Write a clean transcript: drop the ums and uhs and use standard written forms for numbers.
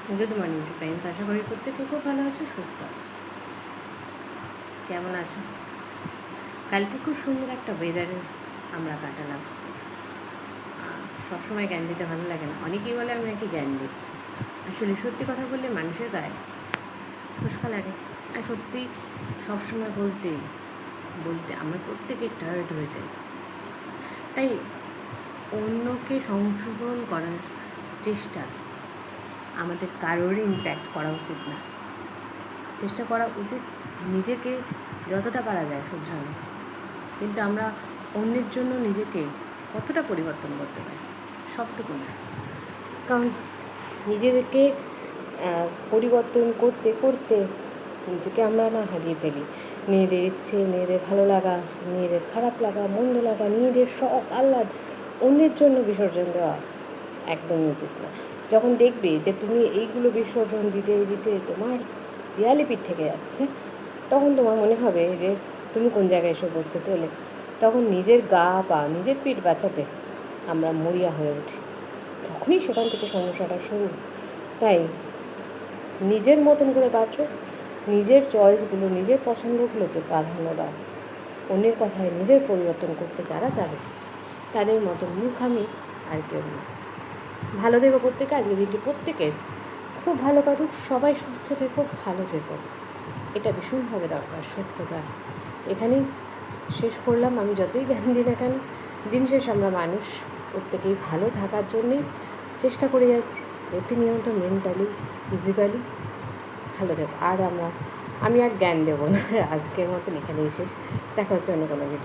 Good morning to friends, আশা করি প্রত্যেকে খুব ভালো আছো, সুস্থ আছে। কেমন আছো? কালকে খুব সুন্দর একটা ওয়েদারে আমরা কাটালাম। সবসময় জ্ঞান দিতে ভালো লাগে না, অনেকেই বলে আমি নাকি জ্ঞান দিই। আসলে সত্যি কথা বললে মানুষের গায়ে ফুসকা লাগে। আর সত্যি সবসময় বলতে বলতে আমরা প্রত্যেকে টায়ার্ড হয়ে যাই। তাই অন্যকে সংশোধন করার চেষ্টা আমাদের কারোরই ইমপ্যাক্ট করা উচিত না। চেষ্টা করা উচিত নিজেকে যতটা পারা যায় শুধরানো, কিন্তু আমরা অন্যের জন্য নিজেকে কতটা পরিবর্তন করতে পারি সবটুকু না। কারণ নিজেদেরকে পরিবর্তন করতে করতে নিজেকে আমরা না হারিয়ে ফেলি। নিজেদের ইচ্ছে, নিজেদের ভালো লাগা, নিজেদের খারাপ লাগা, মন্দ লাগা, নিজেদের শখ আহ্লাদ অন্যের জন্য বিসর্জন দেওয়া একদমই উচিত না। যখন দেখবে যে তুমি এইগুলো বিসর্জন দিতে দিতে তোমার দেয়ালে পিঠ থেকে যাচ্ছে, তখন তোমার মনে হবে যে তুমি কোন জায়গায় এসে পৌঁছতে হলে। তখন নিজের গা পা নিজের পিঠ বাঁচাতে আমরা মরিয়া হয়ে উঠি, তখনই সেখান থেকে সমস্যাটা শুরু। তাই নিজের মতন করে বাঁচো, নিজের চয়েসগুলো, নিজের পছন্দগুলোকে প্রাধান্য দাও। অন্যের কথায় নিজের পরিবর্তন করতে যারা যাবে তাদের মতন মূর্খামি আর কেউ না। ভালো থেকো প্রত্যেকে, আজকে দিনটি প্রত্যেকের খুব ভালো কাটুক। সবাই সুস্থ থেকো, ভালো থেকো, এটা ভীষণভাবে দরকার সুস্থতা। এখানেই শেষ করলাম। আমি যতই জ্ঞান দিই না কেন, দিন শেষ আমরা মানুষ, প্রত্যেকেই ভালো থাকার জন্যেই চেষ্টা করে যাচ্ছি প্রতিনিয়ত, মেন্টালি ফিজিক্যালি ভালো থেকো। আর আমি আর জ্ঞান দেবো না, আজকের মতন এখানেই শেষ। দেখা হচ্ছে অন্য কোনো ভিডিও।